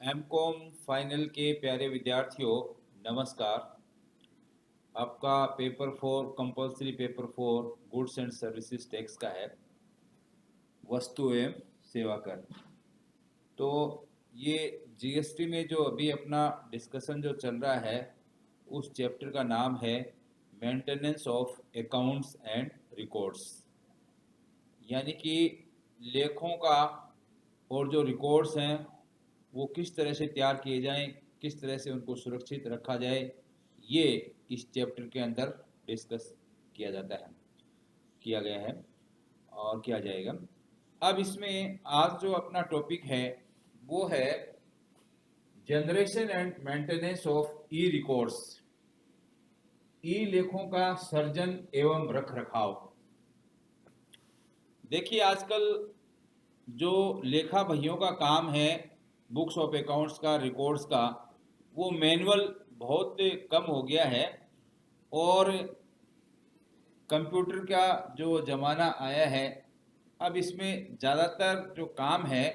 MCom final के प्यारे विद्यार्थियों, नमस्कार। आपका paper 4 compulsory paper 4 goods and services tax का है, वस्तु एवं सेवा कर। तो ये जीएसटी में जो अभी अपना डिस्कशन जो चल रहा है, उस चैप्टर का नाम है maintenance of accounts and records. यानी कि लेखों का और जो रिकॉर्ड्स हैं वो किस तरह से तैयार किए जाएं, किस तरह से उनको सुरक्षित रखा जाए, ये इस चैप्टर के अंदर डिस्कस किया जाता है, किया गया है और किया जाएगा। अब इसमें आज जो अपना टॉपिक है वो है generation and maintenance of e records, e लेखों का सर्जन एवं रख रखाव। देखिए, आजकल जो लेखा भइयों का काम है, बुक्स ऑफ अकाउंट्स का, रिकॉर्ड्स का, वो मैनुअल बहुत कम हो गया है और कंप्यूटर का जो ज़माना आया है, अब इसमें ज़्यादातर जो काम है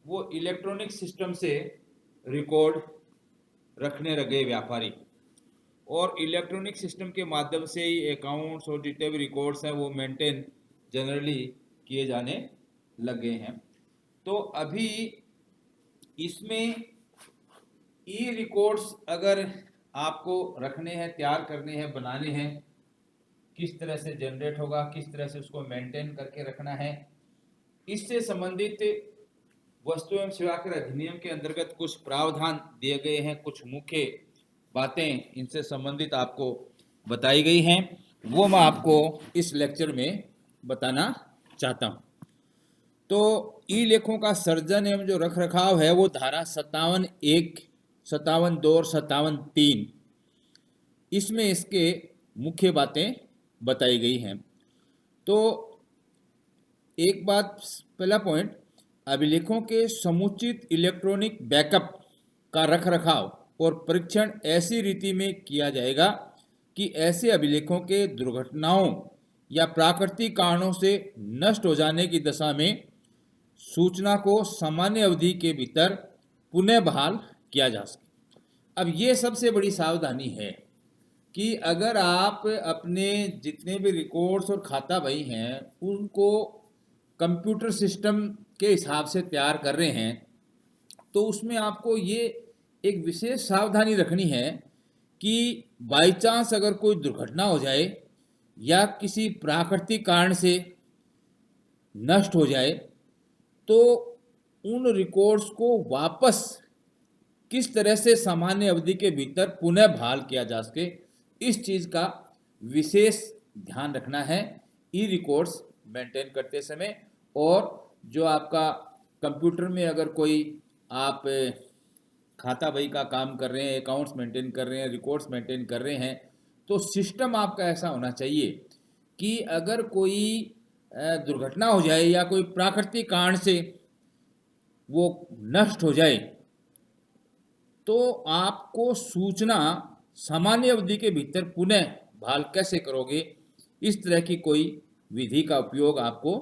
वो इलेक्ट्रॉनिक सिस्टम से रिकॉर्ड रखने लगे व्यापारी, और इलेक्ट्रॉनिक सिस्टम के माध्यम से ही अकाउंट्स और जितने भी रिकॉर्ड्स हैं वो मेंटेन जनरली किए जाने लगे हैं। तो अभी इसमें ई रिकॉर्ड्स अगर आपको रखने हैं, तैयार करने हैं, बनाने हैं, किस तरह से जनरेट होगा, किस तरह से उसको मेंटेन करके रखना है, इससे संबंधित वस्तु एवं सेवा कर अधिनियम के अंतर्गत कुछ प्रावधान दिए गए हैं, कुछ मुख्य बातें इनसे संबंधित आपको बताई गई हैं, वो मैं आपको इस लेक्चर में बताना चाहता हूं। तो ई लेखों का सर्जन एवं जो रख रखाव है वो धारा 57(1), 57(2) और 57(3), इसमें इसके मुख्य बातें बताई गई हैं। तो एक बात, पहला पॉइंट, अभिलेखों के समुचित इलेक्ट्रॉनिक बैकअप का रख रखाव और परीक्षण ऐसी रीति में किया जाएगा कि ऐसे अभिलेखों के दुर्घटनाओं या प्राकृतिक कारणों से नष्ट हो जाने की दशा में सूचना को सामान्य अवधि के भीतर पुनः बहाल किया जा सके। अब ये सबसे बड़ी सावधानी है कि अगर आप अपने जितने भी रिकॉर्ड्स और खाता बही हैं उनको कंप्यूटर सिस्टम के हिसाब से तैयार कर रहे हैं, तो उसमें आपको ये एक विशेष सावधानी रखनी है कि बाई चांस अगर कोई दुर्घटना हो जाए या किसी प्राकृतिक कारण से नष्ट हो जाए तो उन रिकॉर्ड्स को वापस किस तरह से सामान्य अवधि के भीतर पुनः बहाल किया जा सके, इस चीज़ का विशेष ध्यान रखना है ई रिकॉर्ड्स मेंटेन करते समय। और जो आपका कंप्यूटर में अगर कोई आप खाता बही का काम कर रहे हैं, अकाउंट्स मेंटेन कर रहे हैं, रिकॉर्ड्स मेंटेन कर रहे हैं, तो सिस्टम आपका ऐसा होना चाहिए कि अगर कोई दुर्घटना हो जाए या कोई प्राकृतिक कारण से वो नष्ट हो जाए तो आपको सूचना सामान्य अवधि के भीतर पुनः बहाल कैसे करोगे, इस तरह की कोई विधि का उपयोग आपको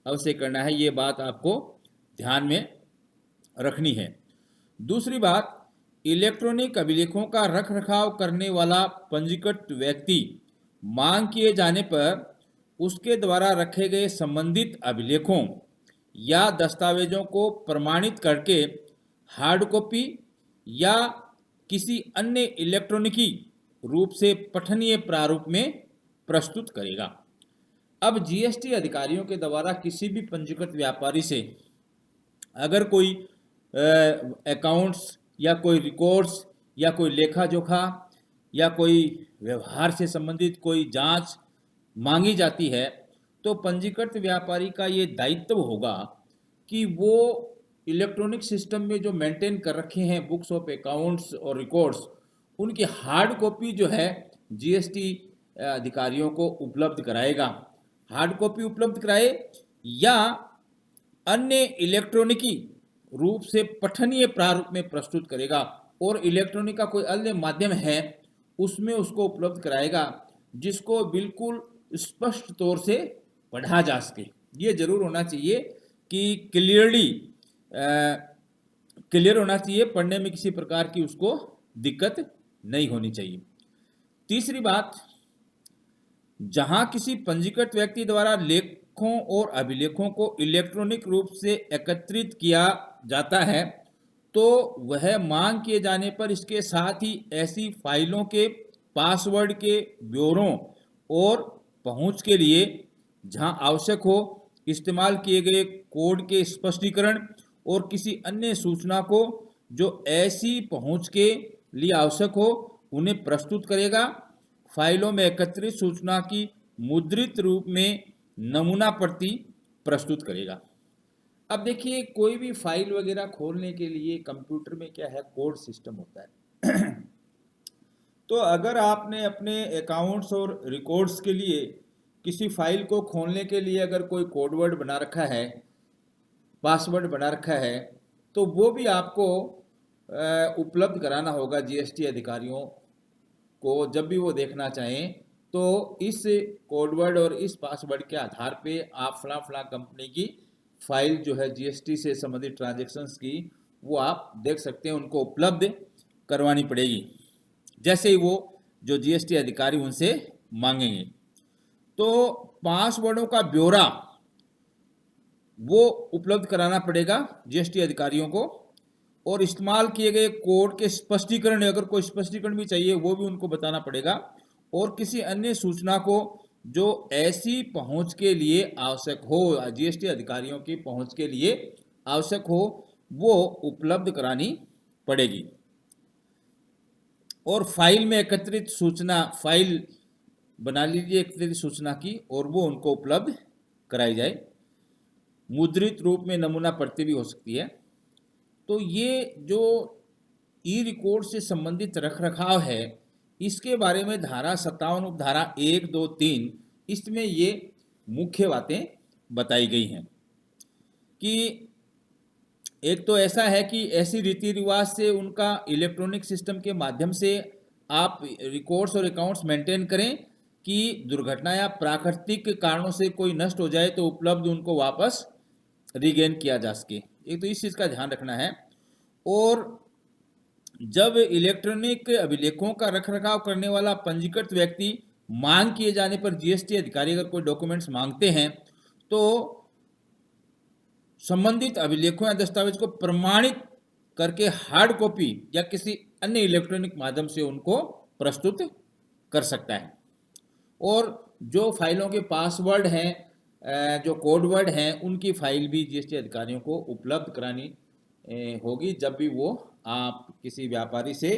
अवश्य करना है। ये बात आपको ध्यान में रखनी है। दूसरी बात, इलेक्ट्रॉनिक अभिलेखों का रख रखाव करने वाला पंजीकृत व्यक्ति मांग किए जाने पर उसके द्वारा रखे गए संबंधित अभिलेखों या दस्तावेजों को प्रमाणित करके हार्ड कॉपी या किसी अन्य इलेक्ट्रॉनिकी रूप से पठनीय प्रारूप में प्रस्तुत करेगा। अब जीएसटी अधिकारियों के द्वारा किसी भी पंजीकृत व्यापारी से अगर कोई अकाउंट्स या कोई रिकॉर्ड्स या कोई लेखा जोखा या कोई व्यवहार से संबंधित कोई जांच मांगी जाती है, तो पंजीकृत व्यापारी का ये दायित्व होगा कि वो इलेक्ट्रॉनिक सिस्टम में जो मेंटेन कर रखे हैं बुक्स ऑफ अकाउंट्स और रिकॉर्ड्स, उनकी हार्ड कॉपी जो है जीएसटी अधिकारियों को उपलब्ध कराएगा। हार्ड कॉपी उपलब्ध कराए या अन्य इलेक्ट्रॉनिकी रूप से पठनीय प्रारूप में प्रस्तुत करेगा, और इलेक्ट्रॉनिक का कोई अन्य माध्यम है उसमें उसको उपलब्ध कराएगा जिसको बिल्कुल स्पष्ट तौर से पढ़ा जा सके। ये जरूर होना चाहिए कि क्लियरली क्लियर होना चाहिए, पढ़ने में किसी प्रकार की उसको दिक्कत नहीं होनी चाहिए। तीसरी बात, जहां किसी पंजीकृत व्यक्ति द्वारा लेखों और अभिलेखों को इलेक्ट्रॉनिक रूप से एकत्रित किया जाता है तो वह मांग किए जाने पर इसके साथ ही ऐसी फाइलों के पासवर्ड के ब्यौरों और पहुंच के लिए जहां आवश्यक हो इस्तेमाल किए गए कोड के स्पष्टीकरण और किसी अन्य सूचना को जो ऐसी पहुंच के लिए आवश्यक हो उन्हें प्रस्तुत करेगा। फाइलों में एकत्रित सूचना की मुद्रित रूप में नमूना प्रति प्रस्तुत करेगा। अब देखिए, कोई भी फाइल वगैरह खोलने के लिए कंप्यूटर में क्या है, कोड सिस्टम होता है। तो अगर आपने अपने अकाउंट्स और रिकॉर्ड्स के लिए किसी फाइल को खोलने के लिए अगर कोई कोड वर्ड बना रखा है, पासवर्ड बना रखा है, तो वो भी आपको उपलब्ध कराना होगा जीएसटी अधिकारियों को। जब भी वो देखना चाहें तो इस कोड वर्ड और इस पासवर्ड के आधार पे आप फला फला कंपनी की फाइल जो है जीएसटी से संबंधित ट्रांजैक्शंस की, वो आप देख सकते हैं, उनको उपलब्ध करवानी पड़ेगी जैसे ही वो जो जीएसटी अधिकारी उनसे मांगेंगे। तो पासवर्डों का ब्यौरा वो उपलब्ध कराना पड़ेगा जीएसटी अधिकारियों को, और इस्तेमाल किए गए कोड के स्पष्टीकरण, अगर कोई स्पष्टीकरण भी चाहिए वो भी उनको बताना पड़ेगा, और किसी अन्य सूचना को जो ऐसी पहुंच के लिए आवश्यक हो, जीएसटी अधिकारियों की पहुंच के लिए आवश्यक हो, वो उपलब्ध करानी पड़ेगी। और फाइल में एकत्रित सूचना, फाइल बना लीजिए एकत्रित सूचना की, और वो उनको उपलब्ध कराई जाए। मुद्रित रूप में नमूना प्रति भी हो सकती है। तो ये जो ई रिकॉर्ड से संबंधित रखरखाव है, इसके बारे में धारा 57 उपधारा 1, 2, 3 इसमें ये मुख्य बातें बताई गई हैं कि एक तो ऐसा है कि ऐसी रीति रिवाज से उनका इलेक्ट्रॉनिक सिस्टम के माध्यम से आप रिकॉर्ड्स और अकाउंट्स मेंटेन करें कि दुर्घटना या प्राकृतिक कारणों से कोई नष्ट हो जाए तो उपलब्ध उनको वापस रिगेन किया जा सके। एक तो इस चीज़ का ध्यान रखना है। और जब इलेक्ट्रॉनिक अभिलेखों का रखरखाव करने वाला पंजीकृत व्यक्ति मांग किए जाने पर जीएसटी अधिकारी अगर कोई डॉक्यूमेंट्स मांगते हैं तो संबंधित अभिलेखों या दस्तावेज को प्रमाणित करके हार्ड कॉपी या किसी अन्य इलेक्ट्रॉनिक माध्यम से उनको प्रस्तुत कर सकता है। और जो फाइलों के पासवर्ड हैं, जो कोड वर्ड हैं, उनकी फाइल भी जीएसटी अधिकारियों को उपलब्ध करानी होगी जब भी वो आप किसी व्यापारी से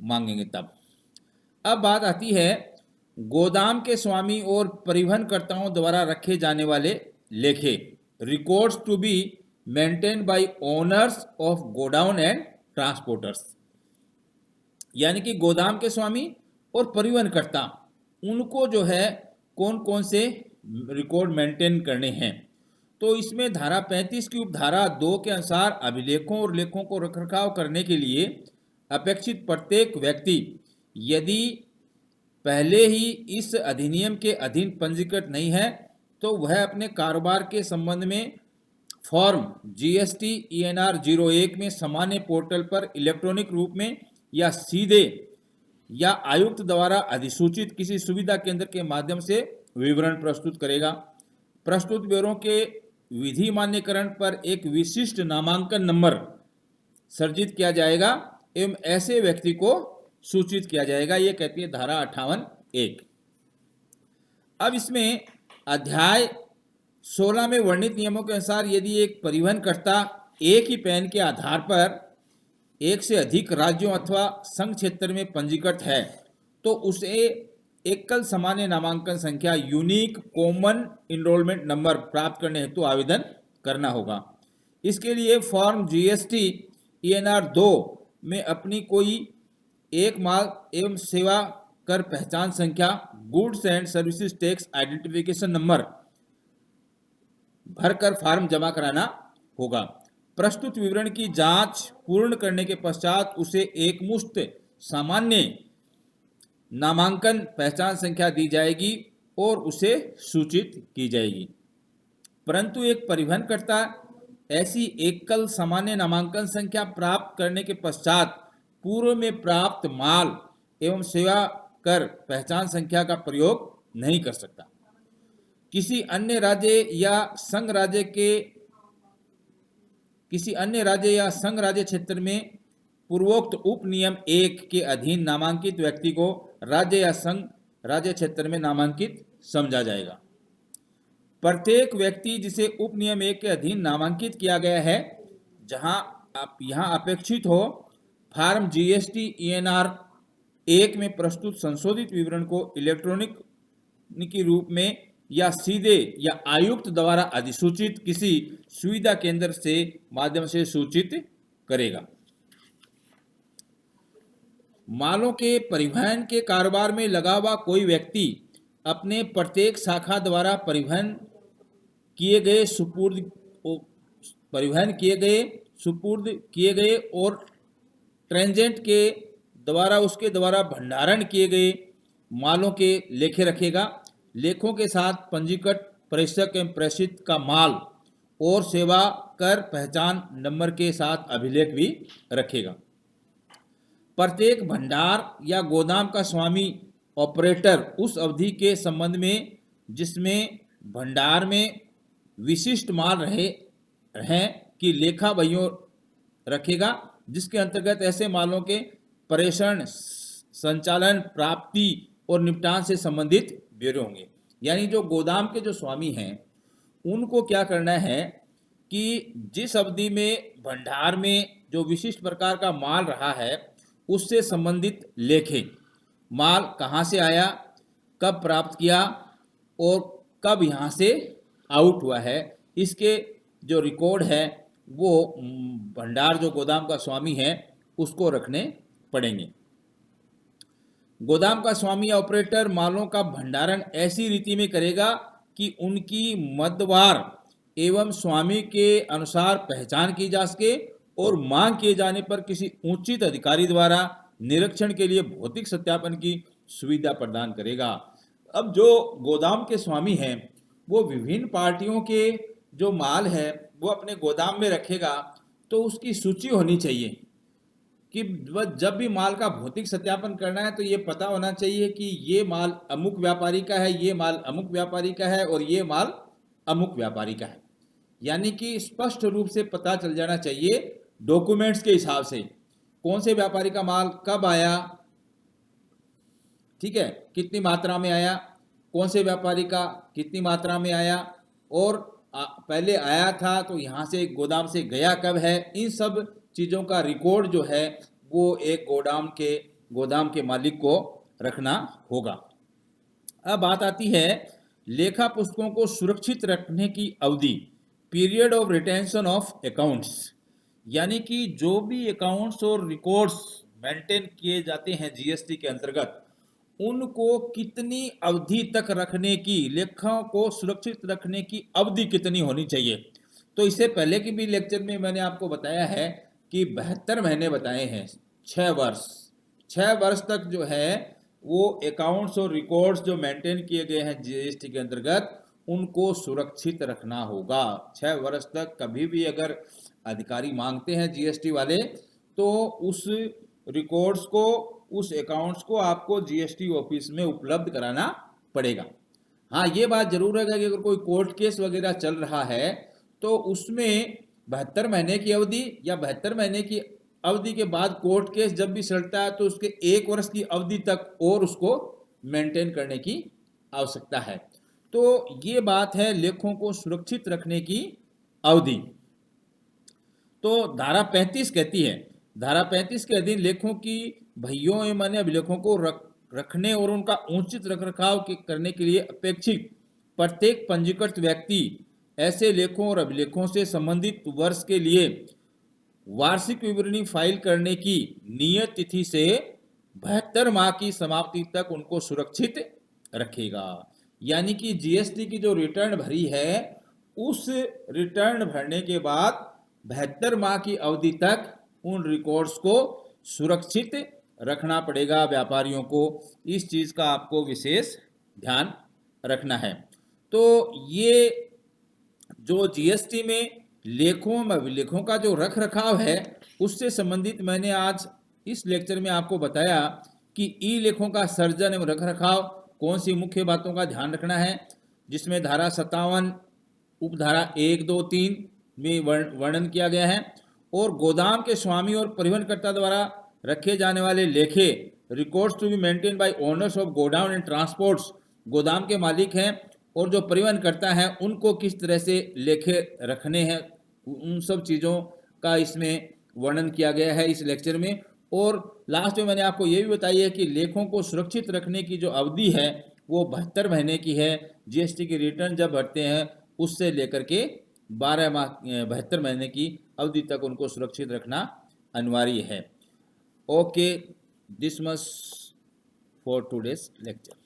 मांगेंगे तब। अब बात आती है गोदाम के स्वामी और परिवहनकर्ताओं द्वारा रखे जाने वाले लेखे, records to be maintain by owners of godown and transporters. यानी कि गोदाम के स्वामी और परिवहनकर्ता, उनको जो है कौन कौन से रिकॉर्ड मेंटेन करने हैं। तो इसमें धारा 35 की उपधारा 2 के अनुसार अभिलेखों और लेखों को रखरखाव करने के लिए अपेक्षित प्रत्येक व्यक्ति यदि पहले ही इस अधिनियम के अधीन पंजीकृत नहीं है तो वह अपने कारोबार के संबंध में फॉर्म जीएसटी ENR 01 में सामान्य पोर्टल पर इलेक्ट्रॉनिक रूप में या सीधे या आयुक्त द्वारा अधिसूचित किसी सुविधा केंद्र के माध्यम से विवरण प्रस्तुत करेगा। प्रस्तुत ब्यौरों के विधि मान्यकरण पर एक विशिष्ट नामांकन नंबर सर्जित किया जाएगा एवं ऐसे व्यक्ति को सूचित किया जाएगा। ये कहती है धारा 58(1). अब इसमें अध्याय 16 में वर्णित नियमों के अनुसार यदि एक परिवहनकर्ता एक ही पैन के आधार पर एक से अधिक राज्यों अथवा संघ क्षेत्र में पंजीकृत है तो उसे एकल सामान्य नामांकन संख्या यूनिक कॉमन इनरोलमेंट नंबर प्राप्त करने हेतु आवेदन करना होगा। इसके लिए फॉर्म जीएसटी ENR 2 में अपनी कोई एक माल एवं सेवा कर पहचान संख्या, goods and services tax identification number भरकर फॉर्म जमा कराना होगा। प्रस्तुत विवरण की जांच पूर्ण करने के पश्चात उसे एकमुश्त सामान्य नामांकन पहचान संख्या दी जाएगी और उसे सूचित की जाएगी। परंतु एक परिवहनकर्ता ऐसी एकल सामान्य नामांकन संख्या प्राप्त करने के पश्चात पूर्व में प्राप्त माल एवं सेवा कर पहचान संख्या का प्रयोग नहीं कर सकता। किसी अन्य राज्य या संघ राज्य क्षेत्र में पूर्वोक्त उप नियम 1 के अधीन नामांकित व्यक्ति को राज्य या संघ राज्य क्षेत्र में नामांकित समझा जाएगा। प्रत्येक व्यक्ति जिसे उप नियम 1 के अधीन नामांकित किया गया है, यहाँ अपेक्षित हो फॉर्म जीएसटी ENR 1 में प्रस्तुत संशोधित विवरण को इलेक्ट्रॉनिक के रूप में या सीधे या आयुक्त द्वारा अधिसूचित किसी सुविधा केंद्र से माध्यम से सूचित करेगा। मालों के परिवहन के कारोबार में लगा हुआ कोई व्यक्ति अपने प्रत्येक शाखा द्वारा परिवहन किए गए और ट्रांजेंट के द्वारा उसके द्वारा भंडारण किए गए मालों के लेखे रखेगा। लेखों के साथ पंजीकृत प्रेषक एवं प्रेषित का माल और सेवा कर पहचान नंबर के साथ अभिलेख भी रखेगा। प्रत्येक भंडार या गोदाम का स्वामी ऑपरेटर उस अवधि के संबंध में जिसमें भंडार में विशिष्ट माल रहे की लेखा बहियों रखेगा, जिसके अंतर्गत ऐसे मालों के प्रेषण, संचालन, प्राप्ति और निपटान से संबंधित ब्यौरे होंगे। यानी जो गोदाम के जो स्वामी हैं उनको क्या करना है कि जिस अवधि में भंडार में जो विशिष्ट प्रकार का माल रहा है उससे संबंधित लेखे, माल कहाँ से आया, कब प्राप्त किया और कब यहाँ से आउट हुआ है, इसके जो रिकॉर्ड है वो भंडार जो गोदाम का स्वामी है उसको रखने पड़ेंगे। गोदाम का स्वामी या ऑपरेटर मालों का भंडारण ऐसी रीति में करेगा कि उनकी मदवार एवं स्वामी के अनुसार पहचान की जा सके और मांग किए जाने पर किसी उचित अधिकारी द्वारा निरीक्षण के लिए भौतिक सत्यापन की सुविधा प्रदान करेगा। अब जो गोदाम के स्वामी हैं वो विभिन्न पार्टियों के जो माल है वो अपने गोदाम में रखेगा, तो उसकी सूची होनी चाहिए कि जब भी माल का भौतिक सत्यापन करना है तो ये पता होना चाहिए कि ये माल अमुक व्यापारी का है, ये माल अमुक व्यापारी का है और ये माल अमुक व्यापारी का है। यानी कि स्पष्ट रूप से पता चल जाना चाहिए डॉक्यूमेंट्स के हिसाब से कौन से व्यापारी का माल कब आया, ठीक है, कितनी मात्रा में आया, कौन से व्यापारी का कितनी मात्रा में आया और पहले आया था तो यहाँ से गोदाम से गया कब है। इन सब चीज़ों का रिकॉर्ड जो है वो एक गोदाम के मालिक को रखना होगा। अब बात आती है लेखा पुस्तकों को सुरक्षित रखने की अवधि, period of retention of accounts. यानी कि जो भी अकाउंट्स और रिकॉर्ड्स मेंटेन किए जाते हैं जीएसटी के अंतर्गत, उनको कितनी अवधि तक रखने की, लेखाओं को सुरक्षित रखने की अवधि कितनी होनी चाहिए। तो इससे पहले की भी लेक्चर में मैंने आपको बताया है कि 72 महीने बताए हैं, 6 वर्ष तक जो है वो अकाउंट्स और रिकॉर्ड्स जो मेंटेन किए गए हैं जीएसटी के अंतर्गत उनको सुरक्षित रखना होगा। 6 वर्ष तक कभी भी अगर अधिकारी मांगते हैं जीएसटी वाले तो उस रिकॉर्ड्स को, उस अकाउंट्स को आपको जीएसटी ऑफिस में उपलब्ध कराना पड़ेगा। हाँ, ये बात जरूर है कि अगर कोई कोर्ट केस वगैरह चल रहा है तो उसमें 72 महीने की अवधि या 72 महीने की अवधि के बाद कोर्ट केस जब भी चलता है तो उसके 1 वर्ष की अवधि तक और उसको मेंटेन करने की आवश्यकता है। तो ये बात है लेखों को सुरक्षित रखने की अवधि। तो धारा 35 कहती है, धारा 35 के अधीन लेखों की बहियों एवं अन्य अभिलेखों को रखने और उनका उचित रखरखाव करने के लिए अपेक्षित प्रत्येक पंजीकृत व्यक्ति ऐसे लेखों और अभिलेखों से संबंधित वर्ष के लिए वार्षिक विवरणी फाइल करने की नियत तिथि से 72 माह की समाप्ति तक उनको सुरक्षित रखेगा। यानी कि जीएसटी की जो रिटर्न भरी है उस रिटर्न भरने के बाद 72 माह की अवधि तक उन रिकॉर्ड्स को सुरक्षित रखना पड़ेगा व्यापारियों को। इस चीज का आपको विशेष ध्यान रखना है। तो ये जो जीएसटी में लेखों में अभिलेखों का जो रख रखाव है उससे संबंधित मैंने आज इस लेक्चर में आपको बताया कि ई लेखों का सर्जन एवं रख रखाव कौन सी मुख्य बातों का ध्यान रखना है, जिसमें धारा 57 उपधारा 1, 2, 3 में वर्णन किया गया है। और गोदाम के स्वामी और परिवहनकर्ता द्वारा रखे जाने वाले लेखे records to be maintain by owners of godown and transports, गोदाम के मालिक हैं और जो परिवहन करता है उनको किस तरह से लेखे रखने हैं, उन सब चीज़ों का इसमें वर्णन किया गया है इस लेक्चर में। और लास्ट में मैंने आपको ये भी बताई है कि लेखों को सुरक्षित रखने की जो अवधि है वो 72 महीने की है। जीएसटी की रिटर्न जब भरते हैं उससे लेकर के 12 माह 72 महीने की अवधि तक उनको सुरक्षित रखना अनिवार्य है। Okay, this much for today's lecture.